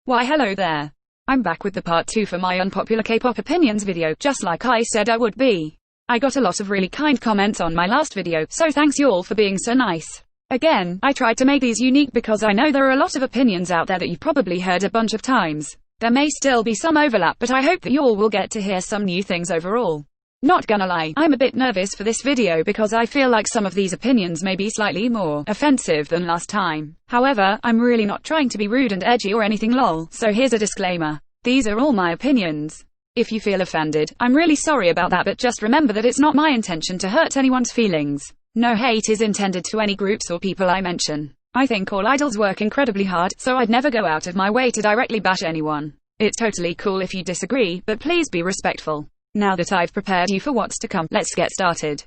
Why hello there. I'm back with the part 2 for my unpopular K-pop opinions video, just like I said I would be. I got a lot of really kind comments on my last video, so thanks you all for being so nice. Again, I tried to make these unique because I know there are a lot of opinions out there that you probably heard a bunch of times. There may still be some overlap, but I hope that you all will get to hear some new things overall. Not gonna lie, I'm a bit nervous for this video because I feel like some of these opinions may be slightly more offensive than last time. However, I'm really not trying to be rude and edgy or anything lol, so here's a disclaimer. These are all my opinions. If you feel offended, I'm really sorry about that, but just remember that it's not my intention to hurt anyone's feelings. No hate is intended to any groups or people I mention. I think all idols work incredibly hard, so I'd never go out of my way to directly bash anyone. It's totally cool if you disagree, but please be respectful. Now that I've prepared you for what's to come, let's get started.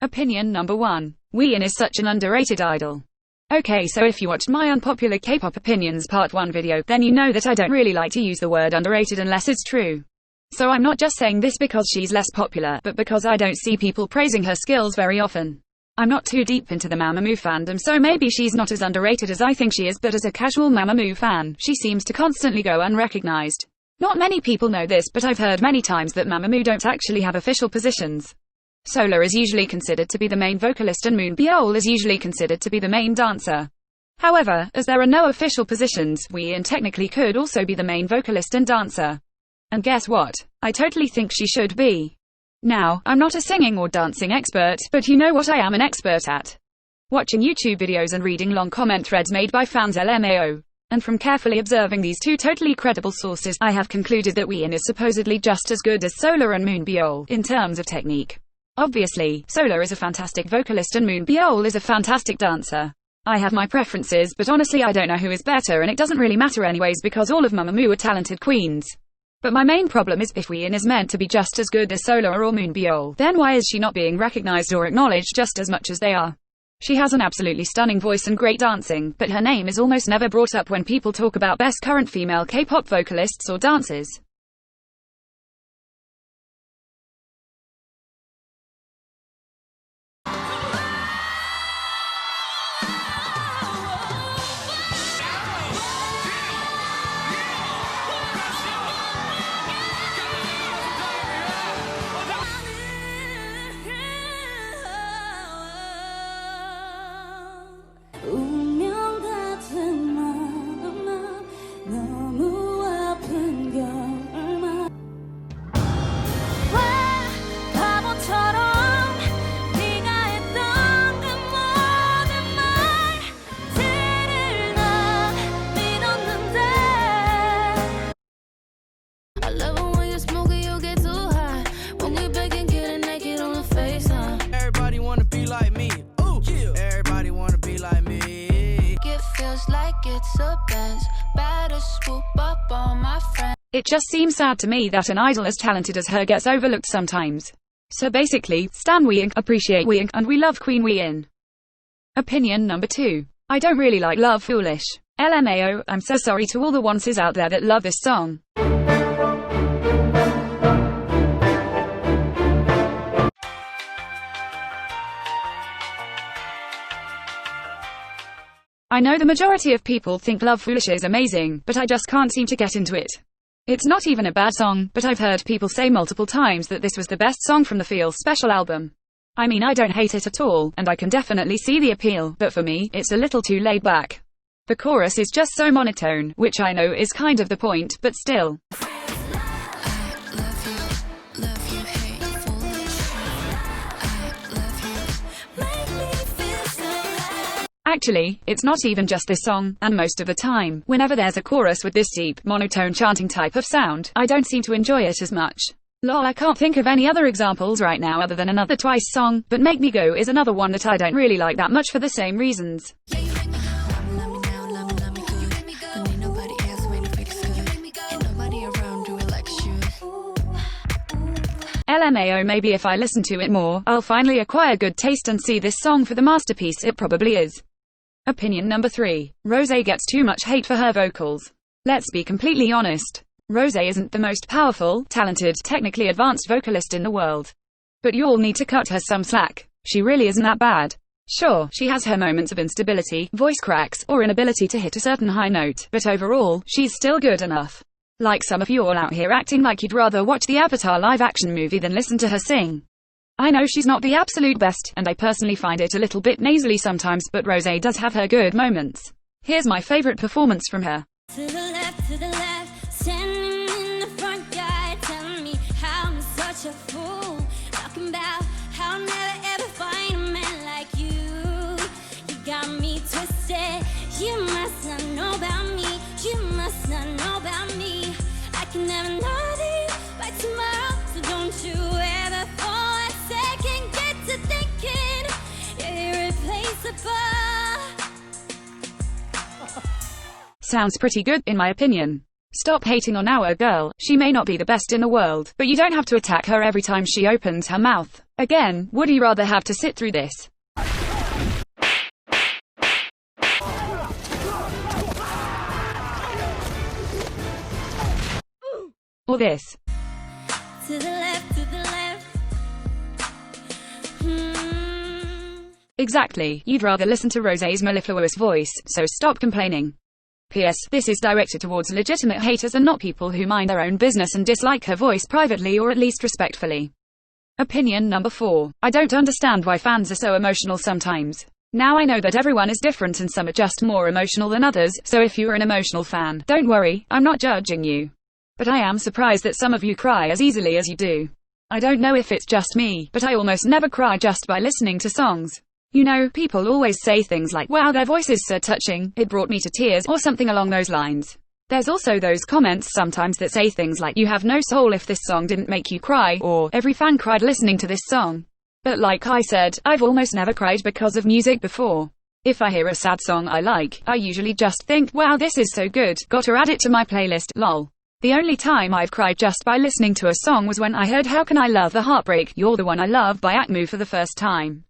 Opinion number 1. Wheein is such an underrated idol. Okay, so if you watched my unpopular K-pop opinions part 1 video, then you know that I don't really like to use the word underrated unless it's true. So I'm not just saying this because she's less popular, but because I don't see people praising her skills very often. I'm not too deep into the Mamamoo fandom, so maybe she's not as underrated as I think she is, but as a casual Mamamoo fan, she seems to constantly go unrecognized. Not many people know this, but I've heard many times that Mamamoo don't actually have official positions. Solar is usually considered to be the main vocalist and Moonbyul is usually considered to be the main dancer. However, as there are no official positions, Wheein technically could also be the main vocalist and dancer. And guess what? I totally think she should be. Now, I'm not a singing or dancing expert, but you know what I am an expert at? Watching YouTube videos and reading long comment threads made by fans Lmao. And from carefully observing these two totally credible sources, I have concluded that Wheein is supposedly just as good as Solar and Moonbyul in terms of technique. Obviously, Solar is a fantastic vocalist and Moonbyul is a fantastic dancer. I have my preferences, but honestly I don't know who is better, and it doesn't really matter anyways because all of Mamamoo are talented queens. But my main problem is, if Wheein is meant to be just as good as Solar or Moonbyul, then why is she not being recognized or acknowledged just as much as they are? She has an absolutely stunning voice and great dancing, but her name is almost never brought up when people talk about best current female K-pop vocalists or dancers. It just seems sad to me that an idol as talented as her gets overlooked sometimes. So basically, stan Wheein, appreciate Wheein, and we love Queen Wheein. Opinion number 2. I don't really like Love Foolish. LMAO, I'm so sorry to all the onces out there that love this song. I know the majority of people think Love Foolish is amazing, but I just can't seem to get into it. It's not even a bad song, but I've heard people say multiple times that this was the best song from the Feel Special album. I mean, I don't hate it at all, and I can definitely see the appeal, but for me, it's a little too laid back. The chorus is just so monotone, which I know is kind of the point, but still. Actually, it's not even just this song, and most of the time, whenever there's a chorus with this deep, monotone chanting type of sound, I don't seem to enjoy it as much. Lol, I can't think of any other examples right now other than another Twice song, but Make Me Go is another one that I don't really like that much for the same reasons. LMAO, maybe if I listen to it more, I'll finally acquire good taste and see this song for the masterpiece it probably is. Opinion number 3. Rosé gets too much hate for her vocals. Let's be completely honest. Rosé isn't the most powerful, talented, technically advanced vocalist in the world. But you all need to cut her some slack. She really isn't that bad. Sure, she has her moments of instability, voice cracks, or inability to hit a certain high note, but overall, she's still good enough. Like some of you all out here acting like you'd rather watch the Avatar live-action movie than listen to her sing. I know she's not the absolute best, and I personally find it a little bit nasally sometimes, but Rosé does have her good moments. Here's my favorite performance from her. To the left, standing in the front yard, telling me how I'm such a fool, talking about how I'll never ever find a man like you. You got me twisted, you must not know about me, you must not know about me. I can never know thee by tomorrow, so don't you ever for a second get to thinking you're irreplaceable. Sounds pretty good, in my opinion. Stop hating on our girl. She may not be the best in the world, but you don't have to attack her every time she opens her mouth. Again, would you rather have to sit through this? Or this? To the left, to the left. Exactly, you'd rather listen to Rosé's mellifluous voice, so stop complaining. P.S. This is directed towards legitimate haters and not people who mind their own business and dislike her voice privately or at least respectfully. Opinion number 4. I don't understand why fans are so emotional sometimes. Now I know that everyone is different and some are just more emotional than others, so if you're an emotional fan, don't worry, I'm not judging you. But I am surprised that some of you cry as easily as you do. I don't know if it's just me, but I almost never cry just by listening to songs. You know, people always say things like, wow, their voice is so touching, it brought me to tears, or something along those lines. There's also those comments sometimes that say things like, you have no soul if this song didn't make you cry, or, every fan cried listening to this song. But like I said, I've almost never cried because of music before. If I hear a sad song I like, I usually just think, wow, this is so good, gotta add it to my playlist, lol. The only time I've cried just by listening to a song was when I heard How Can I Love the Heartbreak, You're the One I Love by Akmu for the first time.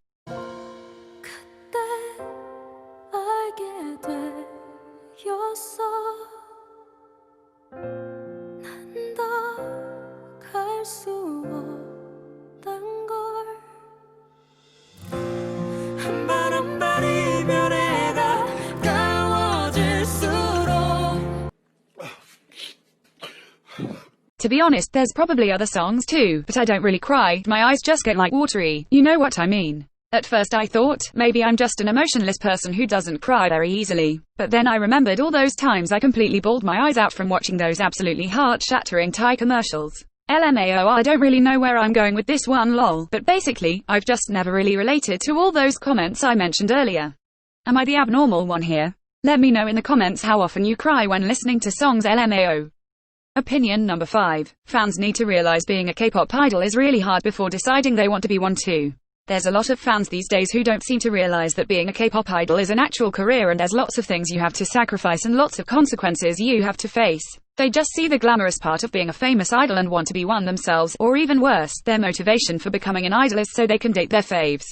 To be honest, there's probably other songs too, but I don't really cry, my eyes just get like watery, you know what I mean. At first I thought, maybe I'm just an emotionless person who doesn't cry very easily, but then I remembered all those times I completely bawled my eyes out from watching those absolutely heart-shattering Thai commercials. Lmao, I don't really know where I'm going with this one lol, but basically, I've just never really related to all those comments I mentioned earlier. Am I the abnormal one here? Let me know in the comments how often you cry when listening to songs Lmao. Opinion number 5. Fans need to realize being a K-pop idol is really hard before deciding they want to be one too. There's a lot of fans these days who don't seem to realize that being a K-pop idol is an actual career and there's lots of things you have to sacrifice and lots of consequences you have to face. They just see the glamorous part of being a famous idol and want to be one themselves, or even worse, their motivation for becoming an idol is so they can date their faves.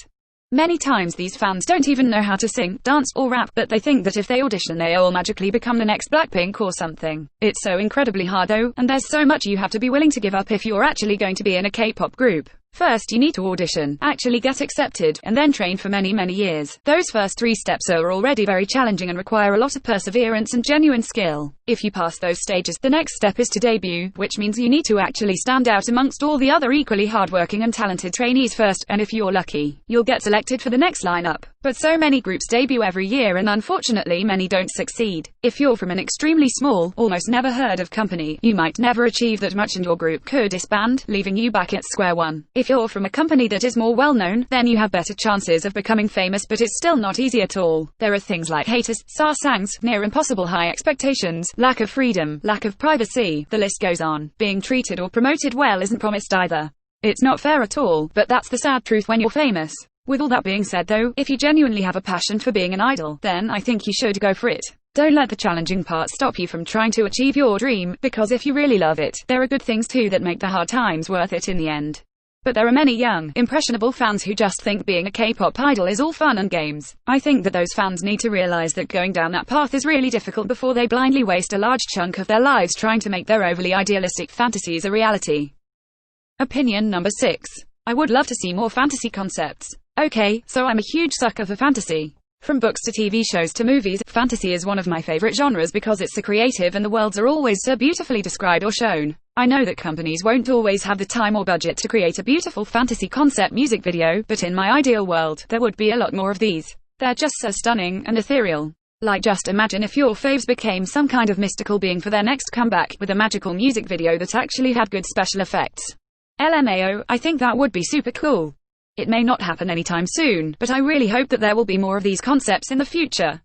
Many times these fans don't even know how to sing, dance, or rap, but they think that if they audition they all magically become the next Blackpink or something. It's so incredibly hard though, and there's so much you have to be willing to give up if you're actually going to be in a K-pop group. First you need to audition, actually get accepted, and then train for many years. Those first 3 steps are already very challenging and require a lot of perseverance and genuine skill. If you pass those stages, the next step is to debut, which means you need to actually stand out amongst all the other equally hardworking and talented trainees first, and if you're lucky, you'll get selected for the next lineup. But so many groups debut every year and unfortunately many don't succeed. If you're from an extremely small, almost never heard of company, you might never achieve that much and your group could disband, leaving you back at square one. If you're from a company that is more well-known, then you have better chances of becoming famous, but it's still not easy at all. There are things like haters, sarsangs, near impossible high expectations, lack of freedom, lack of privacy, the list goes on. Being treated or promoted well isn't promised either. It's not fair at all, but that's the sad truth when you're famous. With all that being said though, if you genuinely have a passion for being an idol, then I think you should go for it. Don't let the challenging part stop you from trying to achieve your dream, because if you really love it, there are good things too that make the hard times worth it in the end. But there are many young, impressionable fans who just think being a K-pop idol is all fun and games. I think that those fans need to realize that going down that path is really difficult before they blindly waste a large chunk of their lives trying to make their overly idealistic fantasies a reality. Opinion number 6. I would love to see more fantasy concepts. Okay, so I'm a huge sucker for fantasy. From books to TV shows to movies, fantasy is one of my favorite genres because it's so creative and the worlds are always so beautifully described or shown. I know that companies won't always have the time or budget to create a beautiful fantasy concept music video, but in my ideal world, there would be a lot more of these. They're just so stunning and ethereal. Like, just imagine if your faves became some kind of mystical being for their next comeback, with a magical music video that actually had good special effects. LMAO, I think that would be super cool. It may not happen anytime soon, but I really hope that there will be more of these concepts in the future.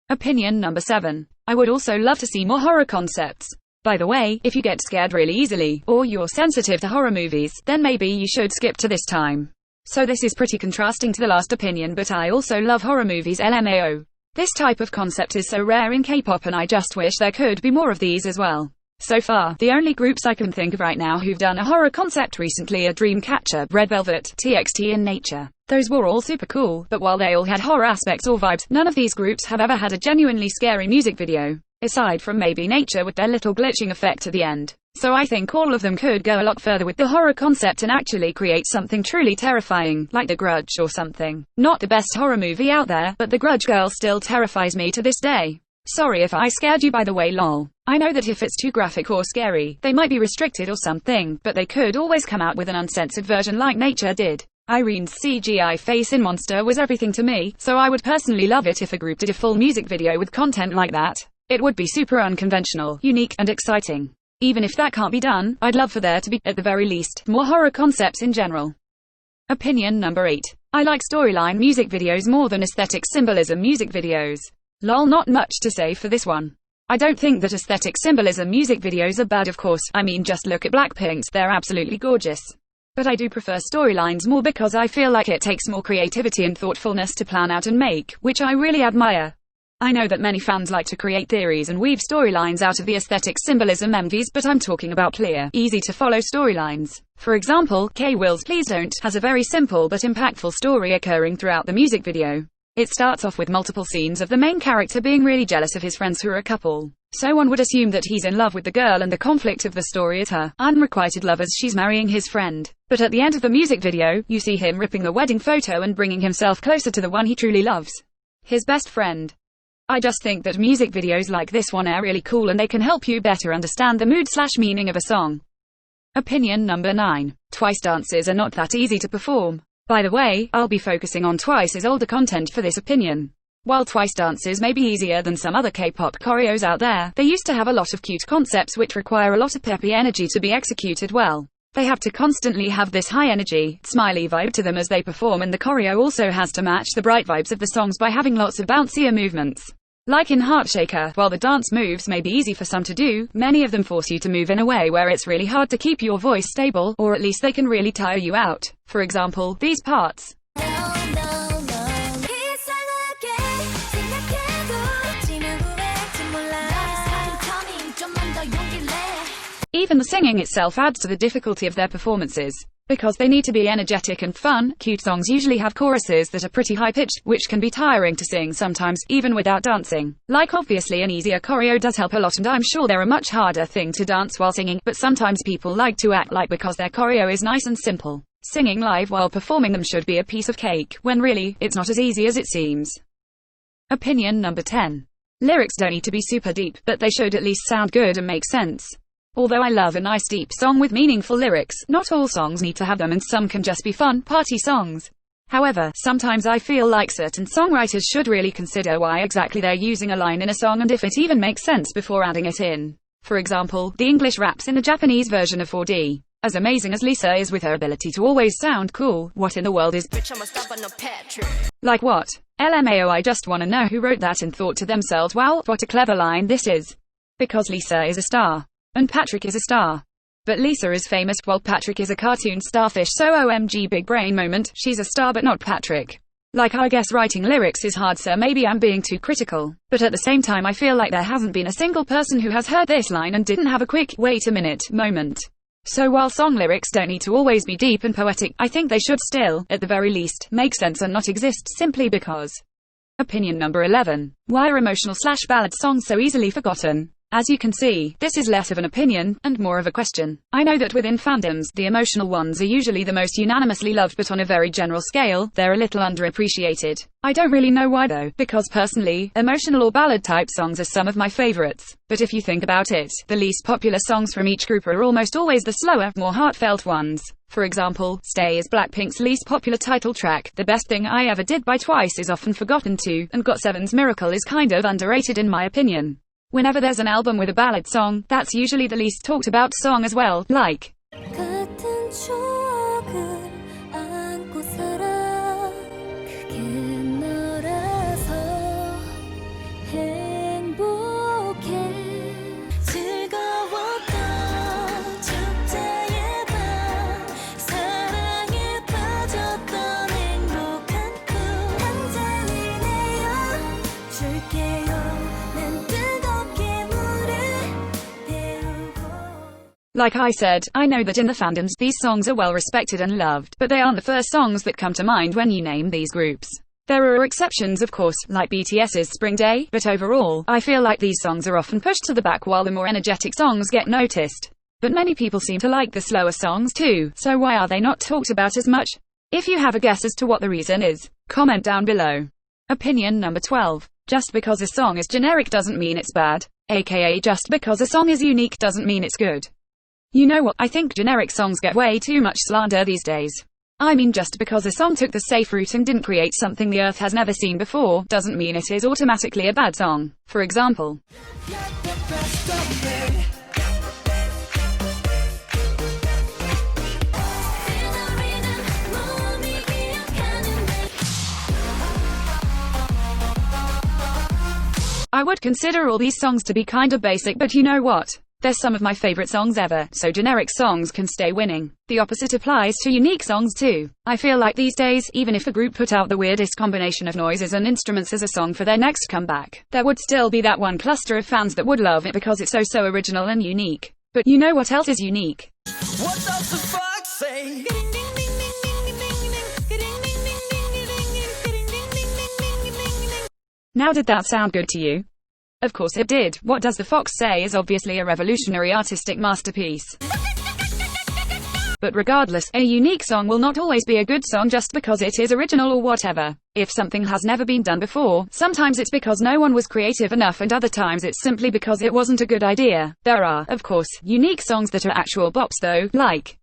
Opinion number 7. I would also love to see more horror concepts. By the way, if you get scared really easily, or you're sensitive to horror movies, then maybe you should skip to this time. So this is pretty contrasting to the last opinion, but I also love horror movies LMAO. This type of concept is so rare in K-pop and I just wish there could be more of these as well. So far, the only groups I can think of right now who've done a horror concept recently are Dreamcatcher, Red Velvet, TXT and Nature. Those were all super cool, but while they all had horror aspects or vibes, none of these groups have ever had a genuinely scary music video. Aside from maybe Nature with their little glitching effect at the end. So I think all of them could go a lot further with the horror concept and actually create something truly terrifying, like The Grudge or something. Not the best horror movie out there, but The Grudge girl still terrifies me to this day. Sorry if I scared you by the way, lol. I know that if it's too graphic or scary, they might be restricted or something, but they could always come out with an uncensored version like Nature did. Irene's CGI face in Monster was everything to me, so I would personally love it if a group did a full music video with content like that. It would be super unconventional, unique, and exciting. Even if that can't be done, I'd love for there to be, at the very least, more horror concepts in general. Opinion number 8. I like storyline music videos more than aesthetic symbolism music videos. Lol, not much to say for this one. I don't think that aesthetic symbolism music videos are bad, of course. I mean, just look at Blackpink's, they're absolutely gorgeous. But I do prefer storylines more because I feel like it takes more creativity and thoughtfulness to plan out and make, which I really admire. I know that many fans like to create theories and weave storylines out of the aesthetic symbolism MVs, but I'm talking about clear, easy to follow storylines. For example, K-Will's Please Don't has a very simple but impactful story occurring throughout the music video. It starts off with multiple scenes of the main character being really jealous of his friends who are a couple. So one would assume that he's in love with the girl and the conflict of the story is her unrequited love as she's marrying his friend. But at the end of the music video, you see him ripping the wedding photo and bringing himself closer to the one he truly loves. His best friend. I just think that music videos like this one are really cool and they can help you better understand the mood/meaning of a song. Opinion number 9. Twice dances are not that easy to perform. By the way, I'll be focusing on Twice's older content for this opinion. While Twice dances may be easier than some other K-pop choreos out there, they used to have a lot of cute concepts which require a lot of peppy energy to be executed well. They have to constantly have this high energy, smiley vibe to them as they perform, and the choreo also has to match the bright vibes of the songs by having lots of bouncier movements. Like in Heartshaker, while the dance moves may be easy for some to do, many of them force you to move in a way where it's really hard to keep your voice stable, or at least they can really tire you out. For example, these parts. Even the singing itself adds to the difficulty of their performances. Because they need to be energetic and fun, cute songs usually have choruses that are pretty high-pitched, which can be tiring to sing sometimes, even without dancing. Like obviously an easier choreo does help a lot, and I'm sure they're a much harder thing to dance while singing, but sometimes people like to act like because their choreo is nice and simple. Singing live while performing them should be a piece of cake, when really, it's not as easy as it seems. Opinion number 10. Lyrics don't need to be super deep, but they should at least sound good and make sense. Although I love a nice deep song with meaningful lyrics, not all songs need to have them and some can just be fun, party songs. However, sometimes I feel like certain songwriters should really consider why exactly they're using a line in a song and if it even makes sense before adding it in. For example, the English raps in the Japanese version of 4D. As amazing as Lisa is with her ability to always sound cool, what in the world is like what? LMAO, I just wanna know who wrote that and thought to themselves, wow, what a clever line this is. Because Lisa is a star. And Patrick is a star. But Lisa is famous while Patrick is a cartoon starfish, so OMG big brain moment, she's a star but not Patrick. Like, I guess writing lyrics is hard, so maybe I'm being too critical. But at the same time I feel like there hasn't been a single person who has heard this line and didn't have a quick, wait a minute, moment. So while song lyrics don't need to always be deep and poetic, I think they should still, at the very least, make sense and not exist simply because. Opinion number 11. Why are emotional/ballad songs so easily forgotten? As you can see, this is less of an opinion, and more of a question. I know that within fandoms, the emotional ones are usually the most unanimously loved, but on a very general scale, they're a little underappreciated. I don't really know why though, because personally, emotional or ballad type songs are some of my favorites. But if you think about it, the least popular songs from each group are almost always the slower, more heartfelt ones. For example, Stay is Blackpink's least popular title track. The Best Thing I Ever Did by Twice is often forgotten too, and GOT7's Miracle is kind of underrated in my opinion. Whenever there's an album with a ballad song, that's usually the least talked about song as well, like 같은 추억을 안고 살아 그게 너라서 행복해 즐거웠던 축제의 밤 사랑에 빠졌던 행복한 꿈 한 잔을 내어 줄게요 난 뜨겁게 물을 데우고. Like I said, I know that in the fandoms these songs are well respected and loved, but they aren't the first songs that come to mind when you name these groups. There are exceptions of course, like BTS's Spring Day, but overall, I feel like these songs are often pushed to the back while the more energetic songs get noticed. But many people seem to like the slower songs too, so why are they not talked about as much? If you have a guess as to what the reason is, comment down below. Opinion number 12. Just because a song is generic doesn't mean it's bad, aka just because a song is unique doesn't mean it's good. You know what, I think generic songs get way too much slander these days. I mean, just because a song took the safe route and didn't create something the earth has never seen before, doesn't mean it is automatically a bad song. For example, I would consider all these songs to be kinda basic, but you know what? They're some of my favorite songs ever, so generic songs can stay winning. The opposite applies to unique songs too. I feel like these days, even if a group put out the weirdest combination of noises and instruments as a song for their next comeback, there would still be that one cluster of fans that would love it because it's so original and unique. But you know what else is unique? What does the fox say? Now did that sound good to you? Of course it did. What Does the Fox Say is obviously a revolutionary artistic masterpiece. But regardless, a unique song will not always be a good song just because it is original or whatever. If something has never been done before, sometimes it's because no one was creative enough and other times it's simply because it wasn't a good idea. There are, of course, unique songs that are actual bops though, like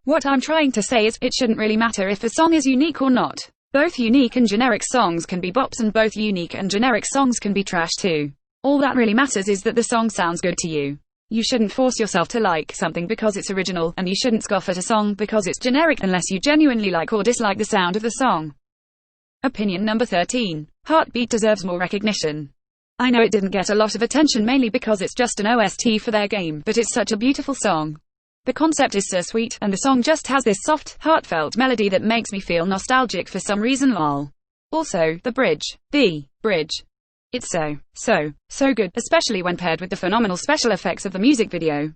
What I'm trying to say is, it shouldn't really matter if a song is unique or not. Both unique and generic songs can be bops and both unique and generic songs can be trash too. All that really matters is that the song sounds good to you. You shouldn't force yourself to like something because it's original, and you shouldn't scoff at a song because it's generic unless you genuinely like or dislike the sound of the song. Opinion number 13. Heartbeat deserves more recognition. I know it didn't get a lot of attention mainly because it's just an OST for their game, but it's such a beautiful song. The concept is so sweet, and the song just has this soft, heartfelt melody that makes me feel nostalgic for some reason lol. Also, the bridge. It's so good, especially when paired with the phenomenal special effects of the music video.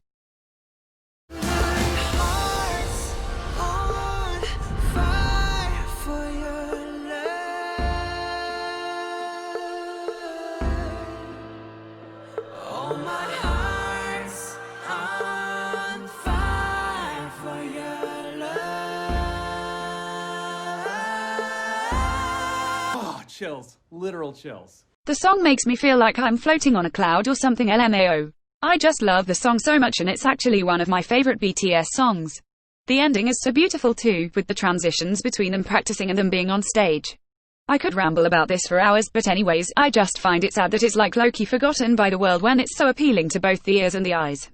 Chills. Literal chills. The song makes me feel like I'm floating on a cloud or something. Lmao. I just love the song so much and it's actually one of my favorite BTS songs. The ending is so beautiful too, with the transitions between them practicing and them being on stage. I could ramble about this for hours, but anyways, I just find it sad that it's like low-key forgotten by the world when it's so appealing to both the ears and the eyes.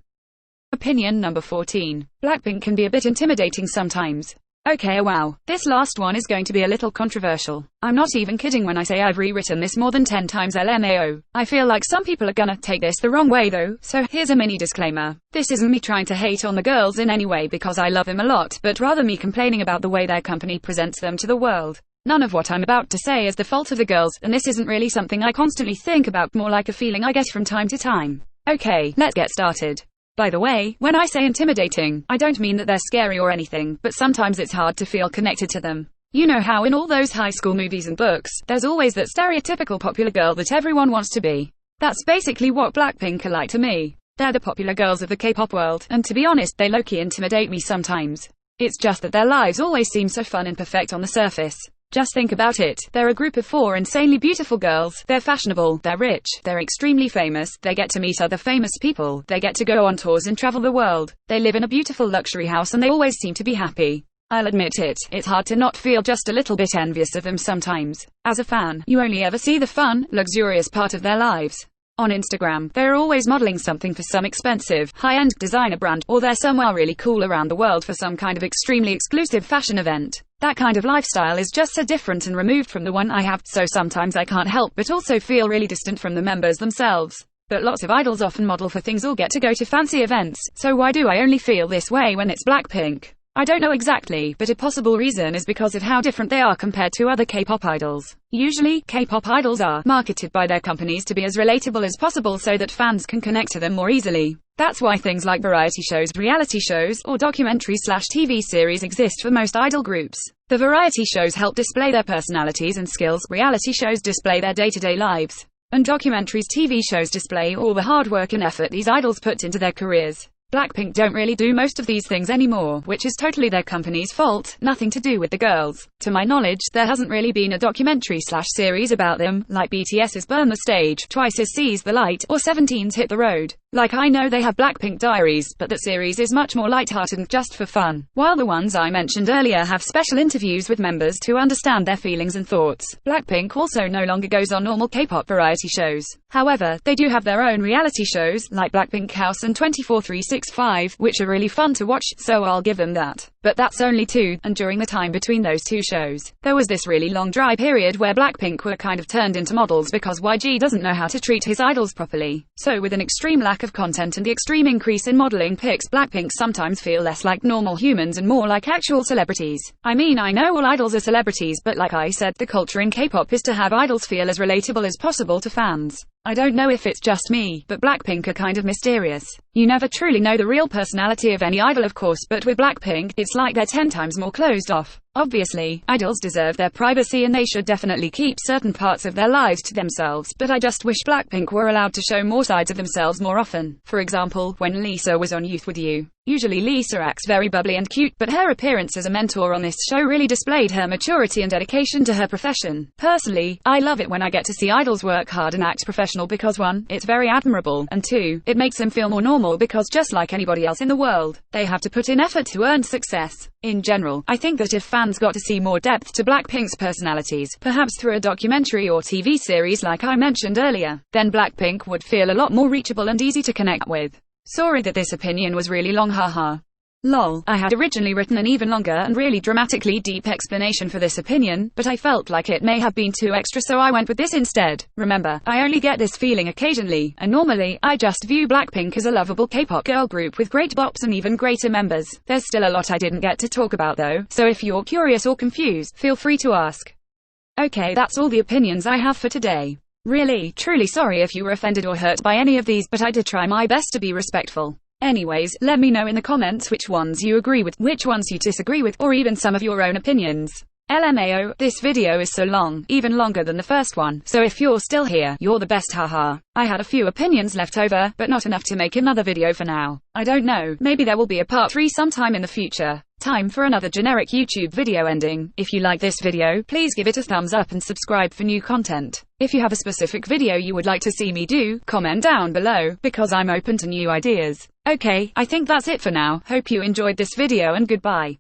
Opinion number 14. Blackpink can be a bit intimidating sometimes. Okay, wow. This last one is going to be a little controversial. I'm not even kidding when I say I've rewritten this more than 10 times. Lmao. I feel like some people are gonna take this the wrong way though, so here's a mini disclaimer. This isn't me trying to hate on the girls in any way because I love them a lot, but rather me complaining about the way their company presents them to the world. None of what I'm about to say is the fault of the girls, and this isn't really something I constantly think about, more like a feeling I get from time to time. Okay, let's get started. By the way, when I say intimidating, I don't mean that they're scary or anything, but sometimes it's hard to feel connected to them. You know how in all those high school movies and books, there's always that stereotypical popular girl that everyone wants to be. That's basically what Blackpink are like to me. They're the popular girls of the K-pop world, and to be honest, they low-key intimidate me sometimes. It's just that their lives always seem so fun and perfect on the surface. Just think about it, they're a group of 4 insanely beautiful girls, they're fashionable, they're rich, they're extremely famous, they get to meet other famous people, they get to go on tours and travel the world, they live in a beautiful luxury house and they always seem to be happy. I'll admit it, it's hard to not feel just a little bit envious of them sometimes. As a fan, you only ever see the fun, luxurious part of their lives. On Instagram, they're always modeling something for some expensive, high-end designer brand, or they're somewhere really cool around the world for some kind of extremely exclusive fashion event. That kind of lifestyle is just so different and removed from the one I have, so sometimes I can't help but also feel really distant from the members themselves. But lots of idols often model for things or get to go to fancy events, so why do I only feel this way when it's Blackpink? I don't know exactly, but a possible reason is because of how different they are compared to other K-pop idols. Usually, K-pop idols are marketed by their companies to be as relatable as possible so that fans can connect to them more easily. That's why things like variety shows, reality shows, or documentary/TV series exist for most idol groups. The variety shows help display their personalities and skills, reality shows display their day-to-day lives, and documentaries TV shows display all the hard work and effort these idols put into their careers. Blackpink don't really do most of these things anymore, which is totally their company's fault, nothing to do with the girls. To my knowledge, there hasn't really been a documentary/series about them, like BTS's Burn the Stage, Twice's Seize the Light, or 17's Hit the Road. Like I know they have Blackpink Diaries, but that series is much more lighthearted and just for fun. While the ones I mentioned earlier have special interviews with members to understand their feelings and thoughts, Blackpink also no longer goes on normal K-pop variety shows. However, they do have their own reality shows, like Blackpink House and 24365, which are really fun to watch, so I'll give them that. But that's only 2, and during the time between those 2 shows, there was this really long dry period where Blackpink were kind of turned into models because YG doesn't know how to treat his idols properly. So with an extreme lack of content and the extreme increase in modeling pics, Blackpink sometimes feel less like normal humans and more like actual celebrities. I mean, I know all idols are celebrities, but like I said, the culture in K-pop is to have idols feel as relatable as possible to fans. I don't know if it's just me, but Blackpink are kind of mysterious. You never truly know the real personality of any idol, of course, but with Blackpink, it's like they're 10 times more closed off. Obviously, idols deserve their privacy and they should definitely keep certain parts of their lives to themselves, but I just wish Blackpink were allowed to show more sides of themselves more often. For example, when Lisa was on Youth With You. Usually Lisa acts very bubbly and cute, but her appearance as a mentor on this show really displayed her maturity and dedication to her profession. Personally, I love it when I get to see idols work hard and act professional because 1, it's very admirable, and 2, it makes them feel more normal because just like anybody else in the world, they have to put in effort to earn success. In general, I think that if fans got to see more depth to Blackpink's personalities, perhaps through a documentary or TV series like I mentioned earlier, then Blackpink would feel a lot more reachable and easy to connect with. Sorry that this opinion was really long, haha. Lol, I had originally written an even longer and really dramatically deep explanation for this opinion, but I felt like it may have been too extra, so I went with this instead. Remember, I only get this feeling occasionally, and normally, I just view Blackpink as a lovable K-pop girl group with great bops and even greater members. There's still a lot I didn't get to talk about though, so if you're curious or confused, feel free to ask. Okay, that's all the opinions I have for today. Really, truly sorry if you were offended or hurt by any of these, but I did try my best to be respectful. Anyways, let me know in the comments which ones you agree with, which ones you disagree with, or even some of your own opinions. LMAO, this video is so long, even longer than the first one, so if you're still here, you're the best, haha. I had a few opinions left over, but not enough to make another video for now. I don't know, maybe there will be a part 3 sometime in the future. Time for another generic YouTube video ending. If you like this video, please give it a thumbs up and subscribe for new content. If you have a specific video you would like to see me do, comment down below, because I'm open to new ideas. Okay, I think that's it for now. Hope you enjoyed this video and goodbye.